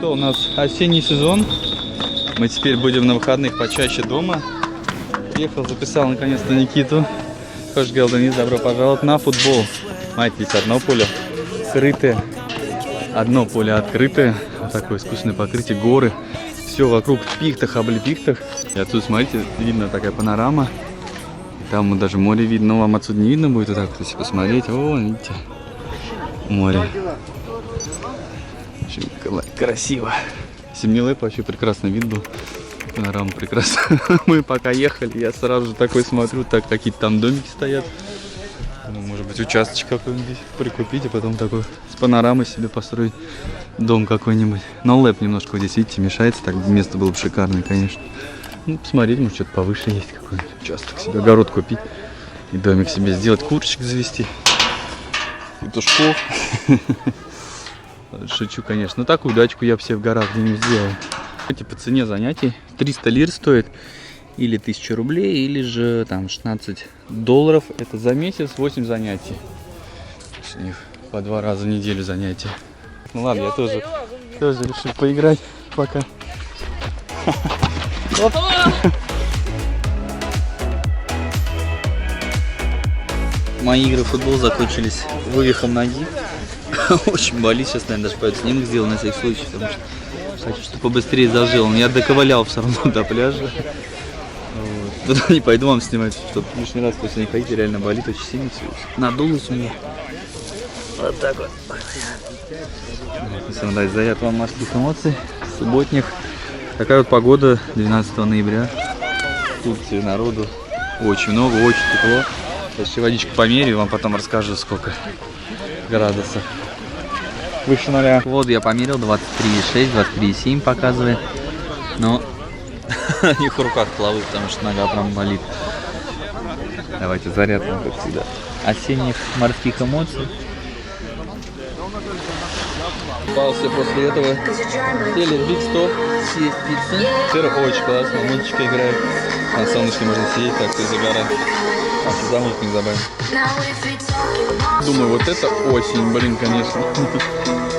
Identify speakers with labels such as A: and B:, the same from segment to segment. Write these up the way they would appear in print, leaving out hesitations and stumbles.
A: что, у нас осенний сезон. Мы теперь будем на выходных почаще дома. Приехал, записал наконец-то Никиту. Хош Денис, добро пожаловать на футбол. Знаете, здесь одно поле скрытое, одно поле открытое. Вот такое искусственное покрытие, горы. Все вокруг в пихтах, облепихтах. И отсюда, смотрите, видно такая панорама. Там вот даже море видно, но вам отсюда не видно будет. Вот так вот, если посмотреть. О, видите, море. Очень красиво. Семилэп вообще прекрасный вид был. Панорама прекрасная. Мы пока ехали, я сразу же такой смотрю, так какие-то там домики стоят. Может быть, участочек какой-нибудь здесь прикупить, а потом такой с панорамой себе построить дом какой-нибудь. Но лэп немножко вот здесь, видите, мешается, так место было бы шикарное, конечно. Ну, посмотреть, может, что-то повыше есть, какой-нибудь участок себе, огород купить и домик себе сделать, курочек завести, петушков. Шучу, конечно, но такую дачку я бы себе в горах где-нибудь сделал. По цене занятий 300 лир стоит, или 1000 рублей, или же там 16 долларов. Это за месяц 8 занятий. У них по 2 раза в неделю занятия. Ну ладно, я тоже решил поиграть пока. Мои игры в футбол закончились вывихом ноги. Очень болит, сейчас, наверное, даже пойду снимок сделаю на всякий случай, потому что хочу, чтобы побыстрее зажил. Я доковылял все равно до пляжа. Вот. Туда не пойду вам снимать, чтобы лишний раз после не ходить, реально болит очень сильно все. Надулось у меня. Вот так вот. Всем дать заряд вам морских эмоций, субботних. Такая вот погода 12 ноября. Тут народу очень много, очень тепло. Сейчас еще водичку померяю, вам потом расскажу, сколько градусов. Выше нуля. Вот я померил, 23,6, 23,7 показывает. Но их в руках плавают, потому что нога прям болит. Давайте заряд вам, как всегда, осенних морских эмоций. Попался после этого. Сели в биг-стоп, съесть пиццы. Сыр очень классно, музычка играет. На солнышке можно сидеть, так и загорать. А что за музыку не забавим. Думаю, вот это осень, блин, конечно.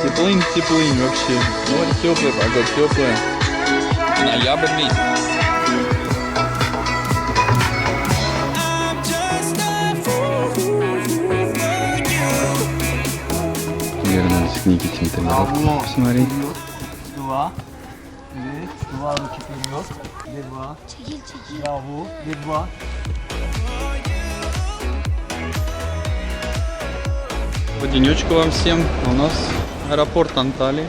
A: Теплынь вообще. Море теплое, погода теплая. Ноябрь месяц. Вернулись к Никите на тренировку. Посмотри.
B: 2 руки вперед, 2, браво, 2.
A: Денечку вам всем. У нас аэропорт Анталии.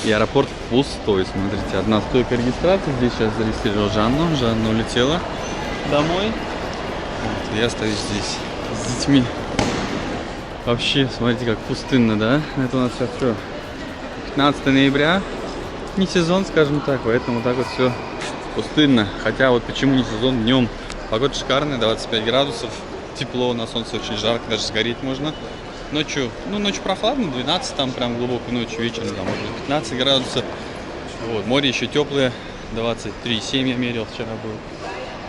A: И аэропорт пустой. Смотрите, одна стойка регистрации. Здесь сейчас зарегистрировал Жанну. Жанна улетела домой. Вот, я остаюсь здесь с детьми. Вообще, смотрите, как пустынно, да? Это у нас сейчас что? 15 ноября. Не сезон, скажем так, поэтому так вот все пустынно. Хотя вот почему не сезон? Днем погода шикарная, 25 градусов. Тепло, на солнце очень жарко, даже сгореть можно. Ночью, ночью прохладно, 12, там прям глубокой ночью, вечером, там, может быть, 15 градусов. Вот, море еще теплое, 23,7 я мерил, вчера был.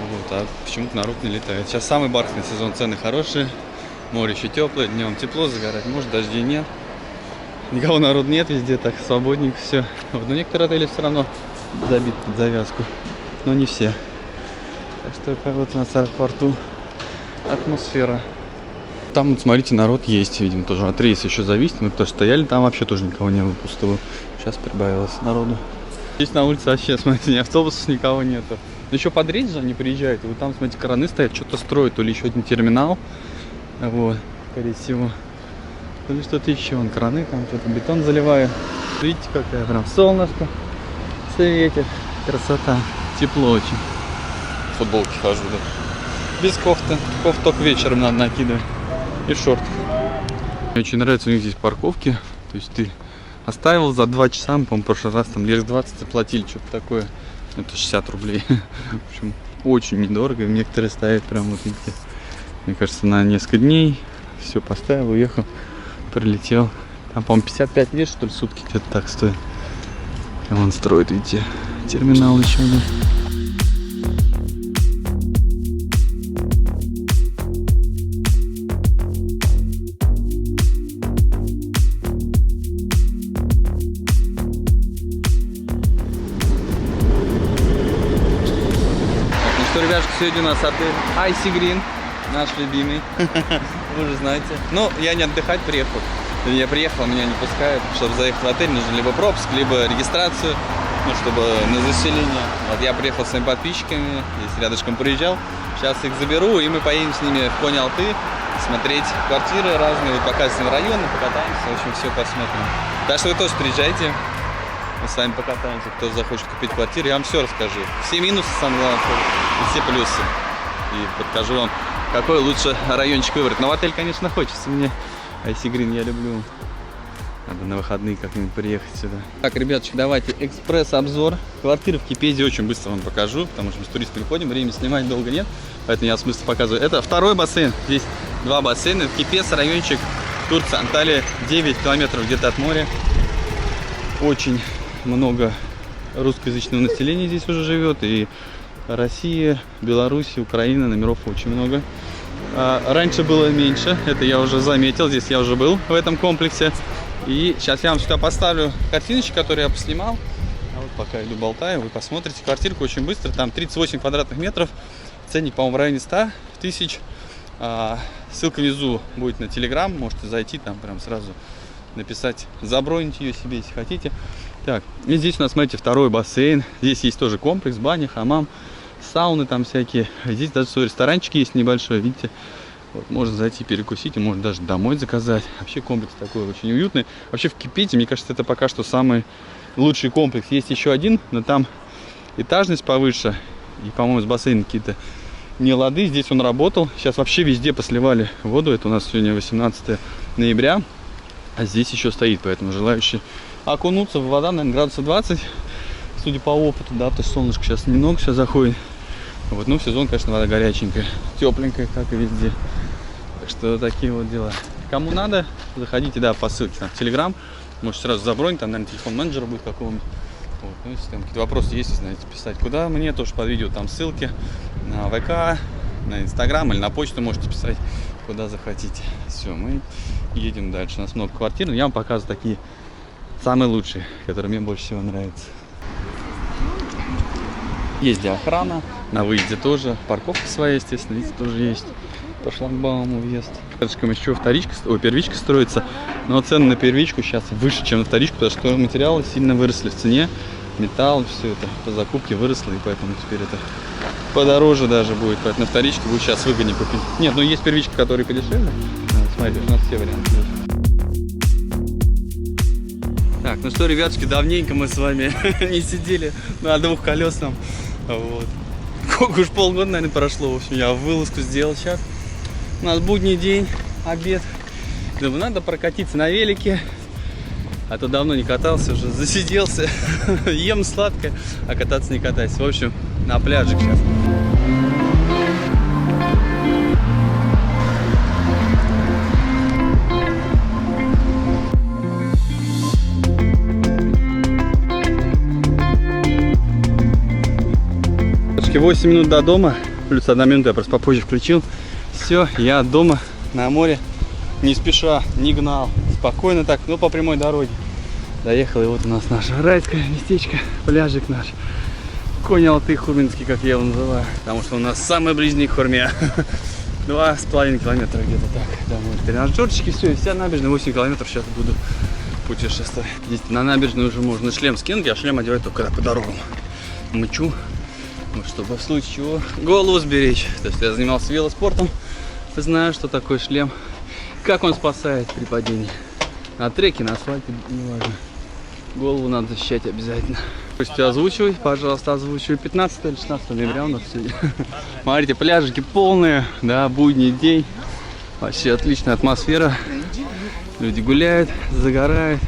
A: Вот, а почему-то народ не летает. Сейчас самый бархатный сезон, цены хорошие, море еще теплое, днем тепло, загорать может, дождей нет. Никого народ нет, везде так свободненько все. Вот, но некоторые отели все равно забиты под завязку, но не все. Так что вот у нас в аэропорту атмосфера. Там, вот, смотрите, народ есть, видимо, тоже от рейса еще зависит. Мы кто стояли, там вообще тоже никого не было, пустого. Сейчас прибавилось народу. Здесь на улице вообще, смотрите, ни автобусов, никого нету. Но еще под рейс же они приезжают. И вот там, смотрите, краны стоят, что-то строят, то ли еще один терминал. Вот, скорее всего. То ли что-то еще, вон краны, там что-то бетон заливают. Видите, какая прям солнышко светит. Красота. Тепло очень. В футболке хожу, да. Без кофты. Кофту только вечером надо накидывать. И шорт. Мне очень нравится у них здесь парковки. То есть ты оставил за 2 часа, мы, по-моему, в прошлый раз там лет 20 заплатили, что-то такое. Это 60 рублей. В общем, очень недорого. Некоторые ставят прям вот видите. Мне кажется, на несколько дней. Все, поставил, уехал, прилетел. Там, по-моему, 55 лет, что ли, сутки где-то так стоит. Там он строит, видите, терминал еще один. ребятушки, сегодня у нас отель Icy Green, наш любимый, вы уже знаете. Но я не отдыхать приехал. Я приехал, меня не пускают. Чтобы заехать в отель, нужно либо пропуск, либо регистрацию, ну, чтобы на заселение. Вот я приехал с своими подписчиками, здесь рядышком приезжал. Сейчас их заберу, и мы поедем с ними в Кони-Алты смотреть квартиры разные, вот показываем районы, покатаемся, в общем, все посмотрим. Так что вы тоже приезжайте, мы с вами покатаемся, кто захочет купить квартиру, я вам все расскажу. Все минусы, самое главное, и все плюсы. И подкажу вам, какой лучше райончик выбрать. Но в отель, конечно, хочется мне. Icy Green я люблю. Надо на выходные как-нибудь приехать сюда. Так, ребяточки, давайте экспресс-обзор. Квартиры в Кипеде очень быстро вам покажу, потому что мы с туристами ходим, времени снимать долго нет. Поэтому я смысл показываю. Это второй бассейн. Здесь два бассейна. Кипец, райончик, Турция, Анталия. 9 километров где-то от моря. Очень много русскоязычного населения здесь уже живет. И Россия, Беларусь, Украина, номеров очень много. Раньше было меньше, это я уже заметил, здесь я уже был в этом комплексе. И сейчас я вам сюда поставлю картиночки, которые я поснимал. А вот пока иду болтаю, вы посмотрите квартирку очень быстро. Там 38 квадратных метров, ценник, по-моему, в районе 100 тысяч. Ссылка внизу будет на Telegram, можете зайти там прям сразу написать, забронить ее себе, если хотите. Так, и здесь у нас, смотрите, второй бассейн. Здесь есть тоже комплекс, баня, хамам, сауны там всякие. Здесь даже свой ресторанчик есть небольшой, видите. Вот, можно зайти перекусить, и можно даже домой заказать. Вообще комплекс такой очень уютный. Вообще в Кипете, мне кажется, это пока что самый лучший комплекс. Есть еще один, но там этажность повыше. И, по-моему, с бассейном какие-то нелады. Здесь он работал. Сейчас вообще везде посливали воду. Это у нас сегодня 18 ноября. А здесь еще стоит, поэтому желающие окунуться в вода, наверное, градусов 20. Судя по опыту, да, то есть солнышко сейчас немного сейчас заходит. Вот, ну, в сезон, конечно, вода горяченькая, тепленькая, как и везде. Так что такие вот дела. Кому надо, заходите, да, по ссылке там в Telegram. Можете сразу забронить, там, наверное, телефон менеджера будет какого-нибудь. Вот, ну, если там какие-то вопросы есть, знаете, писать куда мне, тоже под видео там ссылки на ВК, на Инстаграм или на почту можете писать, куда захотите. Все, мы едем дальше. У нас много квартир, но я вам показываю такие самые лучшие, которые мне больше всего нравятся. Есть где охрана, на выезде тоже, парковка своя, естественно, видите, тоже есть. По шлагбауму въезд. Рядышком еще первичка строится, но цены на первичку сейчас выше, чем на вторичку, потому что материалы сильно выросли в цене. Металл, все это по закупке выросло, и поэтому теперь это подороже даже будет. Поэтому на вторичке будет сейчас выгоднее купить. Нет, ну есть первички, которые подешевле. Смотрите, у нас все варианты есть. Так, ну что, ребятушки, давненько мы с вами не сидели на двухколесном. Вот. Сколько уж полгода, наверное, прошло. В общем, я вылазку сделал сейчас. У нас будний день, обед. Думаю, надо прокатиться на велике. А то давно не катался, уже засиделся. Ем сладкое, а кататься не катаюсь. В общем, на пляжик сейчас. Почти 8 минут до дома, плюс 1 минута я просто попозже включил. Все, я дома, на море, не спеша, не гнал, спокойно так, ну по прямой дороге. Доехал, и вот у нас наше райское местечко, пляжик наш. Кони-Алты Хурминский, как я его называю, потому что у нас самый ближний к Хурме. 2,5 километра где-то так. Домой. Тренажерчики, все, и вся набережная, 8 километров сейчас буду путешествовать. Здесь на набережной уже можно шлем скинуть, я шлем одеваю только когда по дорогам мычу. Чтобы в случае чего голову сберечь. То есть я занимался велоспортом, знаю, что такое шлем, как он спасает при падении. На треке, на асфальте, неважно. Голову надо защищать обязательно. Пусть озвучивай, пожалуйста, озвучивай. 15 или 16 ноября у нас сегодня. Смотрите, пляжики полные, да, будний день. Вообще отличная атмосфера. Люди гуляют, загорают.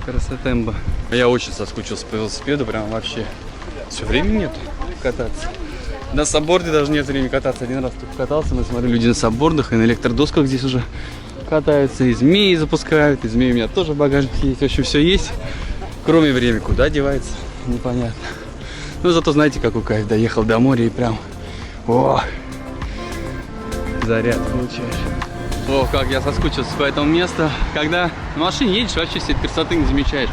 A: Красотемба. Я очень соскучился по велосипеду, прям вообще. Все, времени нет кататься. На сабборде даже нет времени кататься. Один раз только катался, мы смотрели, люди на саббордах и на электродосках здесь уже катаются. И змеи запускают, и змеи у меня тоже в багажнике есть. В общем, все есть, кроме времени. Куда девается, непонятно. Но зато знаете, какой кайф. Доехал до моря и прям, о, заряд получаешь. О, как я соскучился по этому месту. Когда на машине едешь, вообще всей красоты не замечаешь.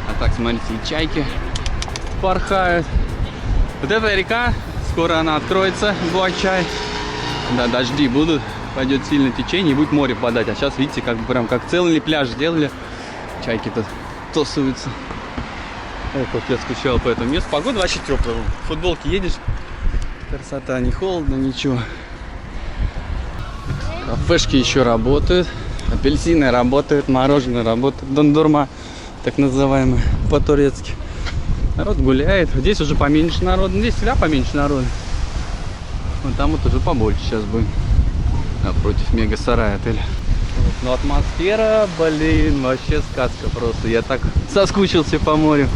A: А так, смотрите, и чайки порхают. Вот эта река с скоро она откроется, Буачай. Да, дожди будут, пойдет сильное течение и будет море подать. А сейчас, видите, как прям как целый пляж сделали. Чайки тут тусуются. Ой, как я скучал по этому месту. Погода вообще теплая. В футболке едешь. Красота, не холодно, ничего. Кафешки еще работают. Апельсины работают, мороженое работает. Дондурма, так называемый, по-турецки. Народ гуляет. Здесь уже поменьше народу. Здесь всегда поменьше народу. Вон там вот уже побольше сейчас будет. Напротив мега-сарая отеля. Но атмосфера, блин, вообще сказка просто. Я так соскучился по морю.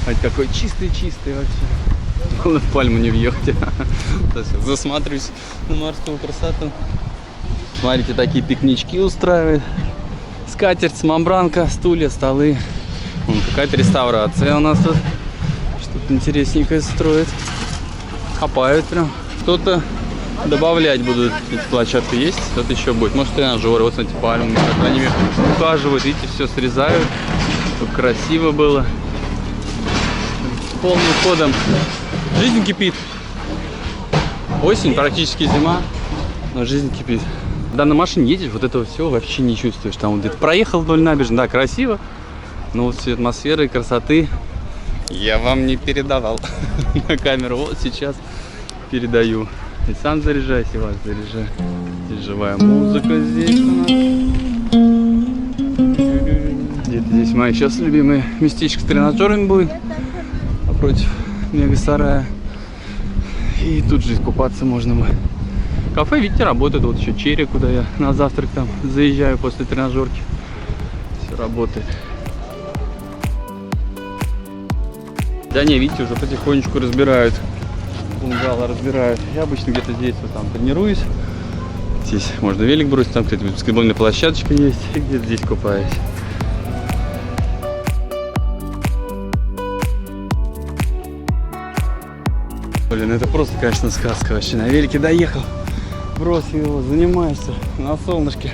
A: Хоть какой чистый-чистый вообще. Главное, в пальму не въехать. Засматриваюсь на морскую красоту. Смотрите, такие пикнички устраивают. Скатерть, мамбранка, стулья, столы. Вон какая-то реставрация у нас тут. Что-то интересненькое строит. Копают прям. Кто-то добавлять будут. Эти площадки есть, что-то еще будет. Может, тренажеры, вот эти пальмы. Как они ухаживают, видите, все срезают. Чтобы красиво было. Полным ходом. Жизнь кипит. Осень, практически зима, но жизнь кипит. Когда на машине едешь, вот этого всего вообще не чувствуешь. Там вот где-то проехал вдоль набережной, да, красиво, но вот всей атмосферы и красоты я вам не передавал на камеру. Вот сейчас передаю. И сам заряжайся, и вас заряжай. Здесь живая музыка здесь у нас. Где-то здесь мои сейчас любимые местечко с тренажерами будет. Напротив мега-сарая. И тут же купаться можно будет. Кафе, видите, работает. Вот еще Черри, куда я на завтрак там заезжаю после тренажерки. Все работает. Да не, видите, уже потихонечку разбирают. Бунгало разбирают. Я обычно где-то здесь вот там тренируюсь. Здесь можно велик бросить, там, кстати, баскетбольная площадочка есть. И где-то здесь купаюсь. Блин, это просто, конечно, сказка вообще. На велике доехал, бросил его, занимаешься на солнышке.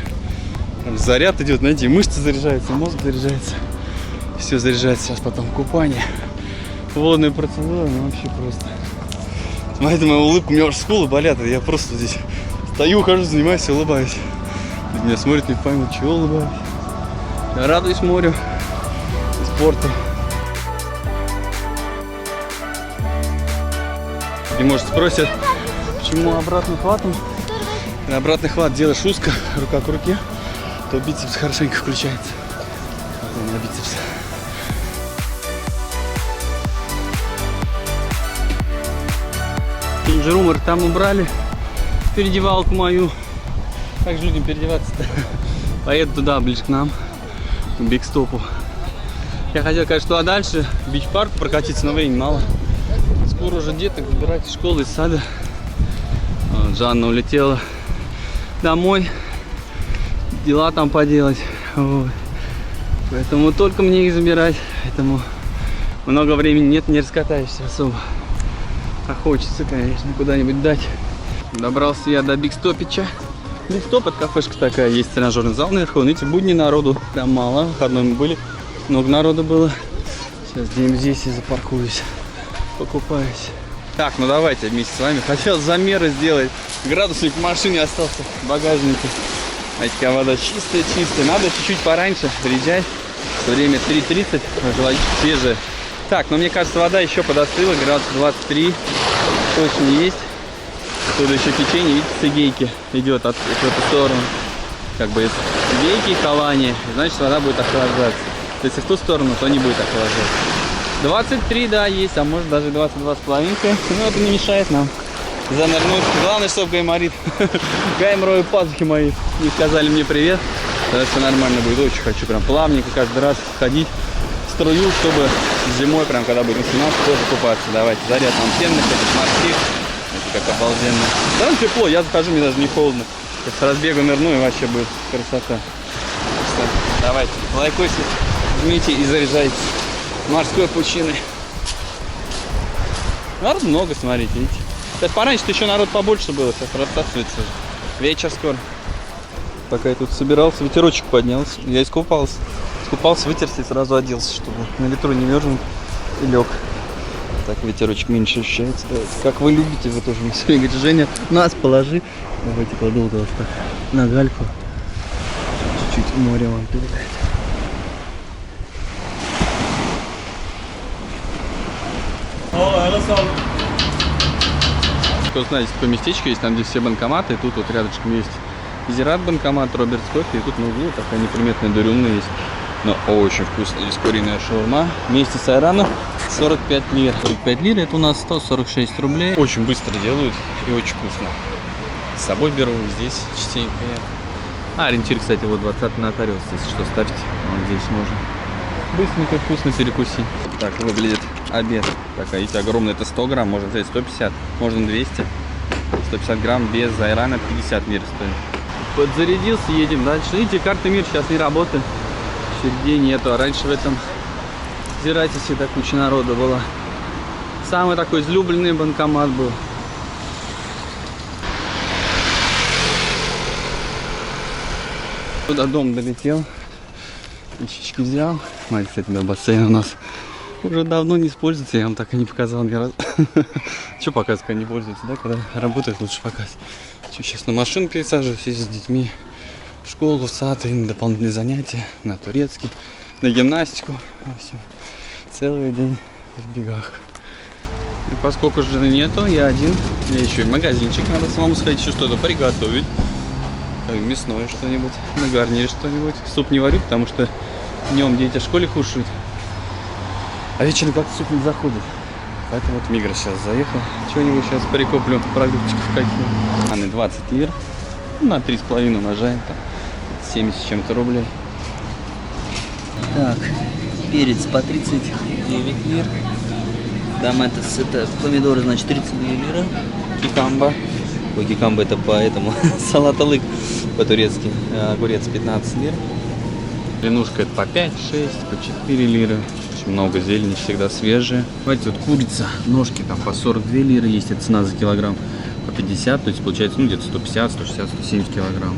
A: Там заряд идет, знаете, мышцы заряжаются, мозг заряжается. Все заряжается, сейчас потом купание. Водные процедуры, ну вообще просто. Смотрите, моя улыбка, у меня уже скулы болят, я просто здесь стою, хожу, занимаюсь, улыбаюсь. Меня смотрят, не поймут, чего улыбаюсь. Я радуюсь морю и спорту. И может спросят, почему обратным хватом? Когда обратный хват делаешь узко, рука к руке, то бицепс хорошенько включается. Потом на бицепс. Инжерумор там убрали, переодевалку мою. Как же людям переодеваться-то? Поеду туда, ближе к нам, к Бигстопу. Я хотел, конечно, туда дальше, в бич-парк прокатиться, но времени мало. Скоро уже деток забирать из школы, из сада. Вот, Жанна улетела домой, дела там поделать. Вот. Поэтому только мне их забирать. Поэтому много времени нет, не раскатаешься особо. А хочется, конечно, куда-нибудь дать. Добрался я до Бигстопича. Бигстоп — это кафешка такая, есть тренажерный зал наверху. Видите, будни народу прям мало. Выходной мы были, много народу было. Сейчас где-нибудь здесь и запаркуюсь. Покупаюсь. Так, ну давайте вместе с вами. Хотел замеры сделать. Градусник в машине остался в багажнике. Знаете, какая вода чистая. Надо чуть-чуть пораньше приезжать. Время 3:30, желательно свежее. Так, но мне кажется, вода еще подостыла. Градус 23 точно есть. Тут еще течение, видите, с Эгейки идет в эту сторону. Как бы Эгейки и Калани. Значит, вода будет охлаждаться. Если в ту сторону, то не будет охлаждаться. 23, да, есть, а может даже 22,5. Но это не мешает нам занырнуть. Главное, чтобы гайморит. Гайморовые пазухи мои не сказали мне привет. Тогда все нормально будет. Очень хочу прям плавненько каждый раз ходить в струю, чтобы зимой, прям когда будет 18, тоже купаться. Давайте, заряд нам пенных, морских. Это как обалденно. Там тепло, я захожу, мне даже не холодно. Сейчас с разбегу нырну и вообще будет красота. Давайте, лайкосик жмите и заряжайте морской пучиной. Народ много, смотрите, видите. Сейчас пораньше-то еще народ побольше было, сейчас рассасывается. Вечер скоро. Пока я тут собирался, ветерочек поднялся. Я искупался. Искупался, вытерся и сразу оделся, чтобы на ветру не мерзнуть. И лег. Так ветерочек меньше ощущается. Давайте, как вы любите, вы тоже мне все время говорите, Женя, нас положи. Давайте кладу вот так на гальку. Чуть-чуть море вам передать. Кто знает, такое местечко есть, там где все банкоматы, и тут вот рядышком есть Зират банкомат, Робертс кофе, и тут на углу такая неприметная дурюмная есть. Но очень вкусная здесь куриная шаурма. Вместе с айраном 45 лир. 45 лир это у нас 146 рублей. Очень быстро делают и очень вкусно. С собой беру, здесь частенько я. Ориентир, кстати, вот 20 на нотариус, если что, ставьте. Вот здесь можно быстренько, вкусно перекусить. Так выглядит обед. Такая, видите, огромная, это 100 грамм, можно взять 150, можно 200. 150 грамм без айрана 50 лир стоит. Подзарядился, едем дальше. Видите, карта мир сейчас не работает. Очередей нету. А раньше в этом Зирате всегда куча народа была. Самый такой излюбленный банкомат был. До дома долетел. Вещички взял. Смотрите, кстати, да, бассейн у нас уже давно не используется. Я вам так и не показал ни разу. Что показывать, когда не пользуется, да? Когда работает, лучше показывать. Сейчас на машину пересаживаюсь с детьми. В школу, в сад, и на дополнительные занятия, на турецкий, на гимнастику. В общем, целый день в бегах. И поскольку жены нету, я один. Мне еще и в магазинчик надо самому сходить, еще что-то приготовить. Мясное что-нибудь, на гарнире что-нибудь. Суп не варю, потому что днем дети в школе кушают. А вечером как-то суп не заходит. Поэтому вот в Мигрос сейчас заехал. Чего-нибудь сейчас прикуплю, продуктиков каких. Аны 20 лир. На 3,5 умножаем, там 70 с чем-то рублей. Так, перец по 39 лир. Томатос, это помидоры, значит, 32 лира. Кикамба. Ой, кикамба это поэтому. Салат алык по-турецки. Огурец 15 лир. Ленушка это по 5, 6, по 4 лиры. Очень много зелени, всегда свежие. Давайте вот курица, ножки там по 42 лиры есть, это цена за килограмм. По 50, то есть получается, ну, где-то 150, 160, 170 килограмм.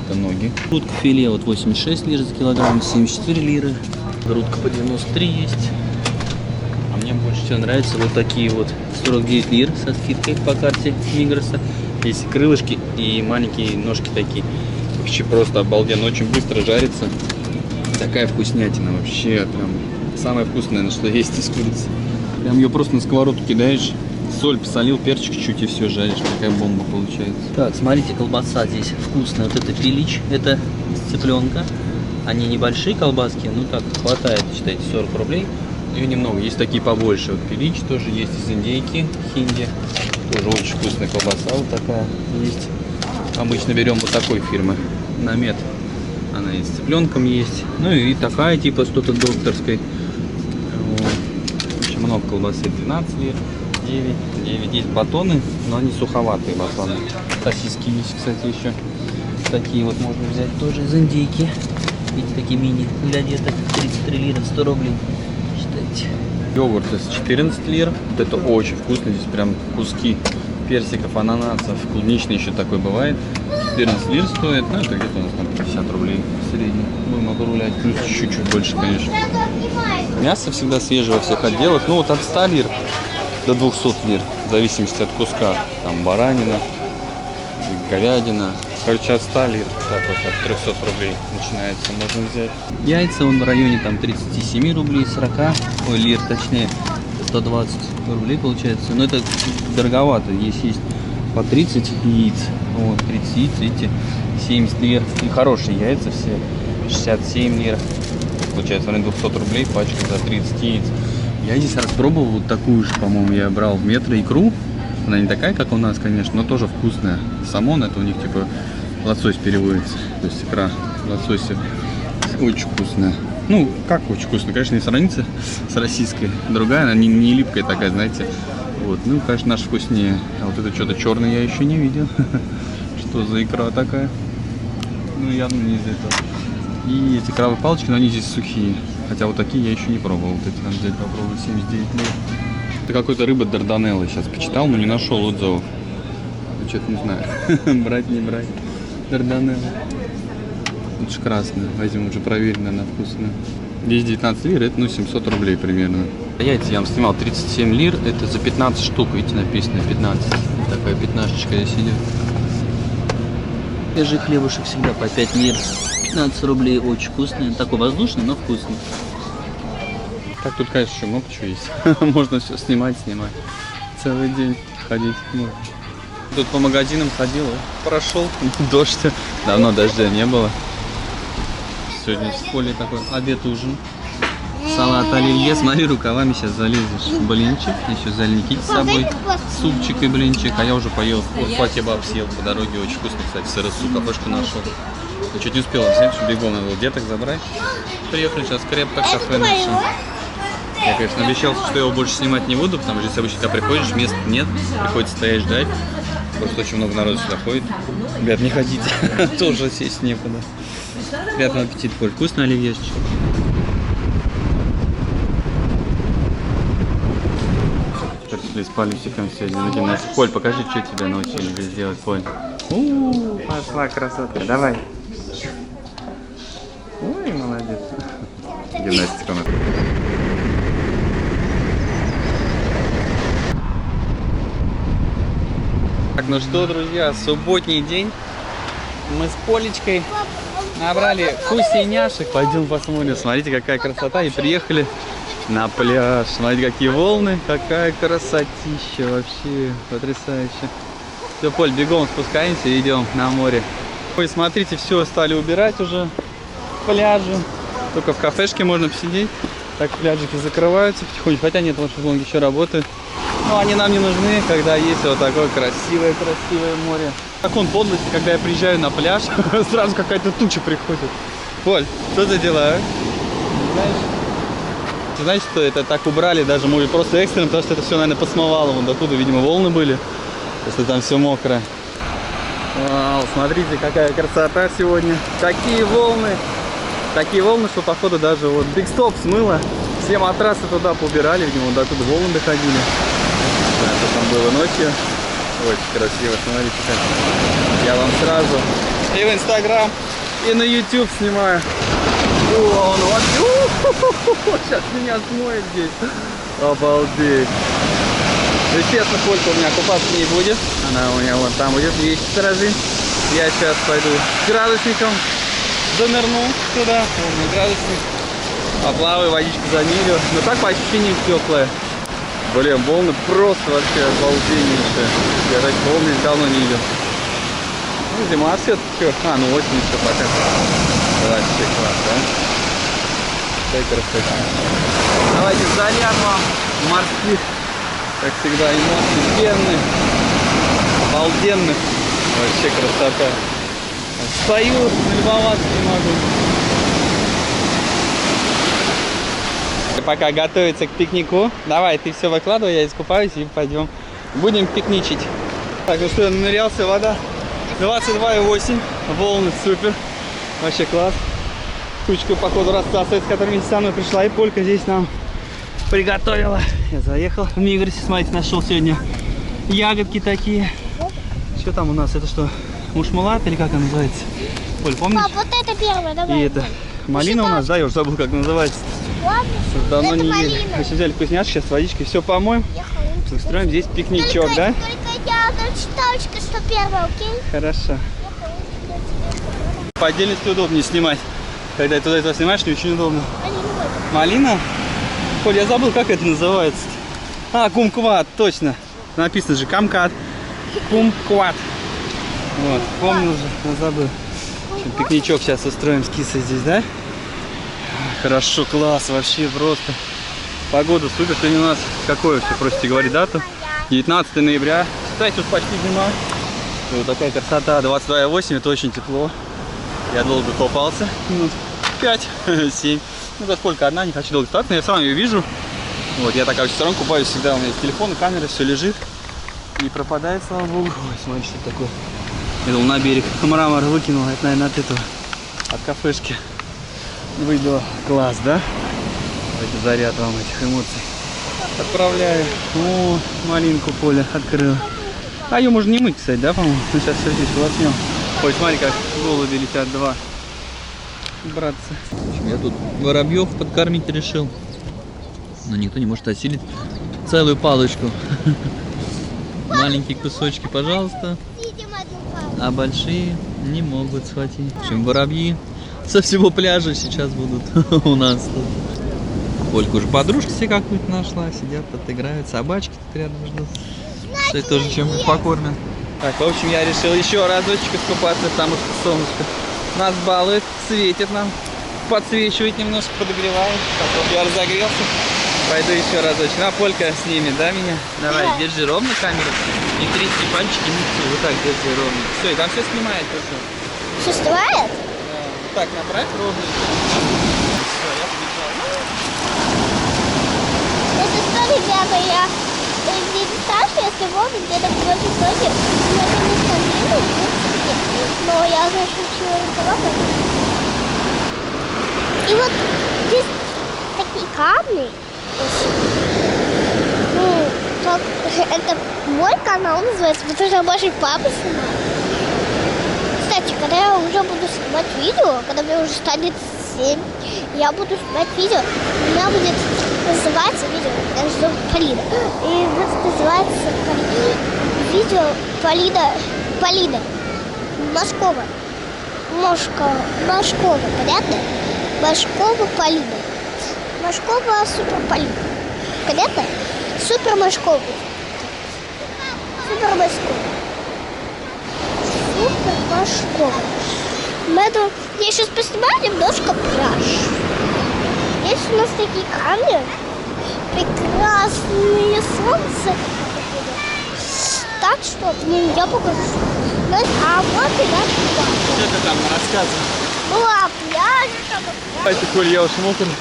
A: Это ноги. Грудка филе вот 86 лир за килограмм, 74 лиры. Грудка по 93 есть. А мне больше всего нравятся вот такие вот 49 лир со скидкой по карте Мигроса. Есть крылышки и маленькие ножки такие. Вообще просто обалденно, очень быстро жарится. Такая вкуснятина вообще, прям самое вкусное, на что есть из курицы. Прям ее просто на сковородку кидаешь, соль посолил, перчик чуть и все жаришь. Такая бомба получается. Так, смотрите, колбаса здесь вкусная. Вот это пилич, это из цыпленка. Они небольшие колбаски, ну так хватает, считайте, 40 рублей. Ее немного, есть такие побольше. Вот пилич тоже есть из индейки, хинди. Тоже очень вкусная колбаса вот такая есть. Обычно берем вот такой фирмы, Намет. Она и с цыпленком есть. Ну и такая типа что-то докторской. Очень много колбасы. 12 лир, 9 есть батоны, но они суховатые батоны. Сосиски есть, кстати, еще. Такие вот можно взять тоже из индейки. Видите, такие мини для деток. 33 лира, 100 рублей. Считайте. Йогурт из 14 лир. Вот это очень вкусно. Здесь прям куски персиков, ананасов. Клубничный еще такой бывает. 14 лир стоит. Ну, это где-то у нас там 50 рублей в среднем. Будем округлять. Плюс чуть-чуть больше, конечно. Мясо всегда свежее во всех отделах. Ну, вот от 100 лир до 200 лир. В зависимости от куска. Там баранина, говядина. Короче, от 100 лир, так вот, от 300 рублей начинается, можно взять. Яйца он в районе там 37 рублей, 40, ой, лир точнее, 120 рублей получается. Но это дороговато, есть по 30 яиц, вот, 30 яиц, видите, 70 лир. И хорошие яйца все, 67 лир, получается, в районе 200 рублей пачка за 30 яиц. Я здесь раз пробовал вот такую же, по-моему, я брал в Метро икру. Она не такая, как у нас, конечно, но тоже вкусная. Самон, это у них типа лосось переводится. То есть икра лосося. Очень вкусная. Ну, как очень вкусная. Конечно, не сравнится с российской. Другая, она не липкая такая, знаете. Вот. Ну, конечно, наша вкуснее. А вот это что-то черное я еще не видел. Что за икра такая? Ну, явно не из этого. И эти крабовые палочки, но они здесь сухие. Хотя вот такие я еще не пробовал. Вот эти надо взять попробовать, 79 лет. Это какой-то рыба Дарданеллы сейчас почитал, но не нашел отзывов. Что-то не знаю, брать, не брать. Дарданелла. Это же красная, возьмем, уже проверено, она вкусная. Здесь 19 лир, это ну 700 рублей примерно. Яйца я вам снимал 37 лир, это за 15 штук, видите, написано 15. Такая пятнашечка здесь идет.
C: Свежий хлебушек всегда по 5 лир. 15 рублей, очень вкусный. Такой воздушный, но вкусный.
A: Так тут, конечно, еще много чего есть. Можно все снимать. Целый день ходить можно. Тут по магазинам ходил, прошел, дождь. Давно дождя не было. Сегодня в школе такой обед-ужин. Салат оливье, смотри, рукавами сейчас залезешь. Блинчик, еще зальники с собой. Супчик и блинчик. А я уже поел. Фатибаб съел по дороге. Очень вкусно, кстати, сыросу кафешку нашел. Я чуть не успел взять, что бегом надо было деток забрать. Приехали сейчас крепко в кафе нашли. Я, конечно, обещал, что я его больше снимать не буду, потому что если обычно когда приходишь, мест нет, приходится стоять ждать. Просто очень много народу сюда ходит. Ребят, не ходите, тоже сесть некуда. Приятного аппетита, Поль. Вкусно оливьешечек? Пришли с Палюсиком сегодня на гимнастику. Поль, покажи, что тебя научили здесь делать, Поль. Пошла красотка, давай. Ой, молодец. Гимнастика у нас. Так, ну что, друзья, субботний день. Мы с Полечкой набрали вкусняшек. Пойдем посмотрим. Смотрите, какая красота. И приехали на пляж. Смотрите, какие волны. Какая красотища. Вообще потрясающе. Все, Поль, бегом спускаемся и идем на море. Ой, смотрите, все стали убирать уже. Пляжи. Только в кафешке можно посидеть. Так пляжики закрываются потихоньку. Хотя нет, вот шезлонги еще работают. Но они нам не нужны, когда есть вот такое красивое море. Как он подлости, когда я приезжаю на пляж, сразу какая-то туча приходит. Поль, что ты делаешь? Знаешь? Ты знаешь, что это так убрали, даже может просто экстренно, потому что это все, наверное, посмывало. Вон оттуда, видимо, волны были, если там все мокрое. Вау, смотрите, какая красота сегодня. Такие волны, что походу даже вот Big Stop смыло. Все матрасы туда поубирали, видимо, вот оттуда волны доходили. Да, что там было ночью. Очень красиво, смотрите как. Я вам сразу и в Инстаграм, и на YouTube снимаю. О, он вот, сейчас меня смоет здесь. Обалдеть. Естественно, Полька у меня купаться не будет. Она у меня вон там будет вещи сторожить. Я сейчас пойду с градусником занырну туда. Вон мой градусник. Поплаваю, водичку замерю. Но так по ощущениям теплая. Блин, волны просто вообще обалденнейшие. Я так волны давно не видел. Ну, зима все-таки. Ну осень еще пока. Вообще класс, да? Какая красота. Давайте заряд вам морских, как всегда, эмоций пенных, обалденных. Вообще красота. Стою, любоваться не могу. Пока готовится к пикнику. Давай, ты все выкладывай, я искупаюсь и пойдем. Будем пикничить. Так, ну что, я нырялся, вода 22,8. Волны супер. Вообще класс. Кучка, походу, рассасывает, с которой вместе со мной пришла. И Полька здесь нам приготовила. Я заехал в Мигросе, смотрите, нашел сегодня ягодки такие. Что там у нас? Это что, мушмулат или как она называется? Поль, помнишь?
D: Пап, вот это первое, давай.
A: И это малина у нас, да, я уже забыл, как называется.
D: Ладно,
A: Давно
D: это
A: не ели.
D: малина.
A: Мы взяли вкусняшки, сейчас водичкой все помоем. Устроим здесь пикничок,
D: только,
A: да?
D: Только я точка, что первое, окей?
A: Хорошо. По отдельности удобнее снимать. Когда ты туда снимаешь, не очень удобно. Малина? Коль, я забыл, как это называется. Кумкват, точно. Написано же камкат. Кумкват. Вот, помнил же, но забыл. Пикничок сейчас устроим с кисой здесь, да? Хорошо, класс, вообще просто. Погода супер. Сегодня у нас какое все, просите говорить дату? 19 ноября. Кстати, тут почти зима. И вот такая красота. 22,8, это очень тепло. Я долго купался. Минут 5-7. Ну, да сколько одна, не хочу долго остаться, но я сам ее вижу. Вот, я так, короче, все равно купаюсь всегда. У меня есть телефон, камера, все лежит. Не пропадает, слава богу. Ой, смотри, что это такое. Я думал, на берег мрамор выкинул. Это, наверное, от этого. От кафешки. Выбило. Класс, да? Давайте заряд вам этих эмоций. Отправляю. О, малинку Поля открыла. А ее можно не мыть, кстати, да, по-моему? Мы сейчас все здесь волоснем. Ой, смотри, как голуби летят два. братцы. В общем, я тут воробьев подкормить решил. Но никто не может осилить целую палочку. Маленькие кусочки, пожалуйста.
D: Видим одну палку.
A: А большие не могут схватить. В общем, воробьи со всего пляжа сейчас будут у нас тут. Ольга уже подружка себе какую-то нашла, сидят, отыграют. Собачки тут рядом ждут. Кстати, тоже чем-то покормят. Так, в общем, я решил еще разочек искупаться, потому что солнышко нас балует, светит нам, подсвечивает немножко, подогревает. Так, вот я разогрелся. Пойду еще разочек. А Полька снимет, да, меня? Давай,
D: Да.
A: держи ровно камеру. Не тряси пальчики, не вот так держи ровно. Все, и там все снимает уже.
D: Что, снимает?
A: Вот так направь ровно. Все, я побежал.
D: Это что, ребята, я в медитации, если помните, где-то в прошлом году я, конечно, видела, но я, значит, ничего не трогала. И вот здесь такие камни. Ну, это мой канал называется, потому что больше папы снимает. Кстати, когда я уже буду снимать видео, когда мне уже станет 7, я буду снимать видео, у меня будет называться видео, я же зовут Полина, и будет называться видео Полина Машкова, понятно? Машкова Полина. Машкова Супер Полина. Понятно? Супер Машкова. Супер Машкова. Супер Машкова. Я сейчас поснимаю немножко пляж. Здесь у нас такие камни. Прекрасное солнце. Так что я покажу. А вот и наш пляж.
A: Что ты там рассказываешь?
D: Была пляж.
A: Давайте, Коль, я уж мокрый.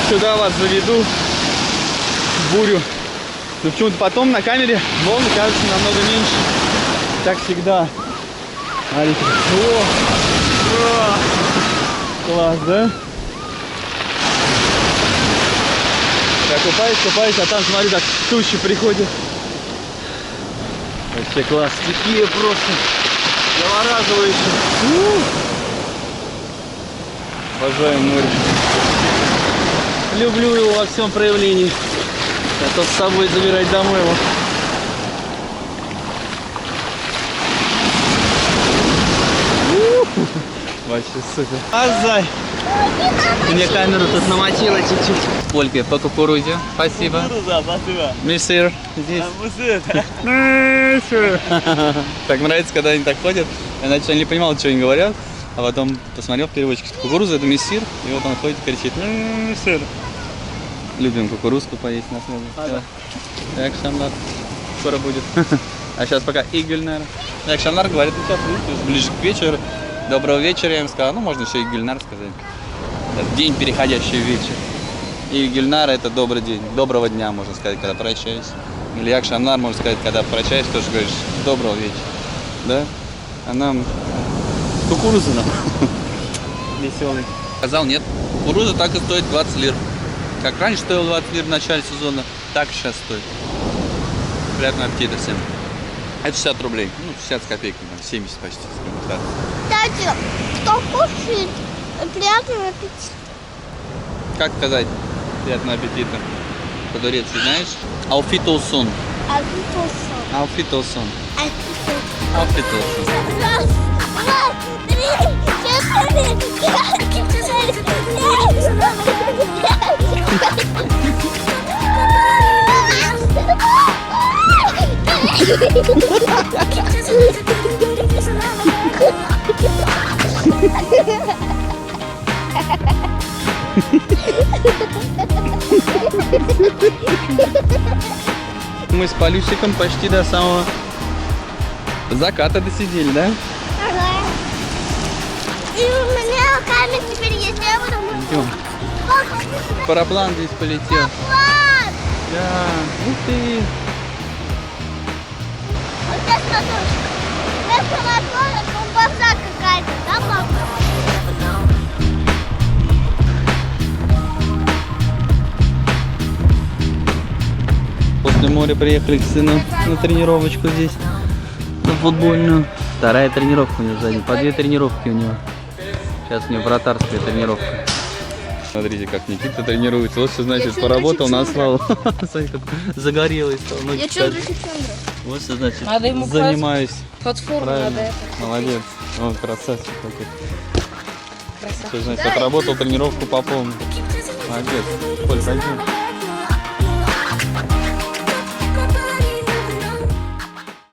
A: Сюда вас заведу в бурю. Но почему-то потом на камере волны кажутся намного меньше. Как всегда. Смотрите. Класс, да? Я купаюсь, а там, смотри, так тучи приходят. Вообще класс. Стихия просто завораживающая. Обожаю море. Люблю его во всем проявлении. Готов с собой забирать домой его. Вообще супер. Азай! Мне камеру тут намочила чуть-чуть. Ольга, по кукурузе. Спасибо.
B: Спасибо.
A: Мистер, здесь. Так нравится, когда они так ходят. Я вначале не понимал, что они говорят. А потом посмотрел в переводчик. Кукуруза — это мессир. И вот он ходит и кричит: сыр. Любим кукурузку поесть на следующий. Так, Шанлар. Скоро будет. А сейчас пока Игельнар. Так, Шанлар говорит: сейчас видите, ближе к вечеру. Доброго вечера, я им сказал. Ну, можно еще Игельнар сказать. Это день, переходящий в вечер. Игельнар — это добрый день. Доброго дня, можно сказать, когда прощаюсь. Или Якшанлар, можно сказать, когда прощаюсь, тоже говоришь: доброго вечера. Да? А нам кукуруза нам. Веселый. Сказал: нет, кукуруза так и стоит 20 лир. Как раньше стоило 20 лир в начале сезона, так и сейчас стоит. Приятного аппетита всем. Это 60 рублей. Ну, 60 с копейками, 70 почти.
D: Кстати, кто кушает, приятного аппетита.
A: Как сказать приятного аппетита? По-турецки знаешь? Ауфитолсон. Ауфитолсон. Ауфитолсон.
D: Раз, два, три,
A: Мы с Полюсиком почти до самого заката досидели, да?
D: Ага. И у меня камень теперь есть, я буду...
A: Идем. Параплан здесь полетел.
D: Класс!
A: Да. Ух ты.
D: Вот здесь катушка. Вместо мотора колбаса какая-то, да, папа?
A: После моря приехали к сыну на тренировочку здесь, на футбольную. Вторая тренировка у него сзади, по 2 тренировки у него.
C: Сейчас у него вратарская тренировка.
A: Смотрите, как Никита тренируется. Вот что значит поработал на свалу. Смотри, как загорелый стал. Ну,
E: Я
A: кстати,
E: Чондра Чондра.
A: вот что значит
E: Надо ему
A: занимаюсь.
E: платформу надо
A: Правильно.
E: это.
A: Молодец. Он красавчик какой.
E: Красавчик.
A: Что значит отработал тренировку по полной. Молодец. Коль, пойдем.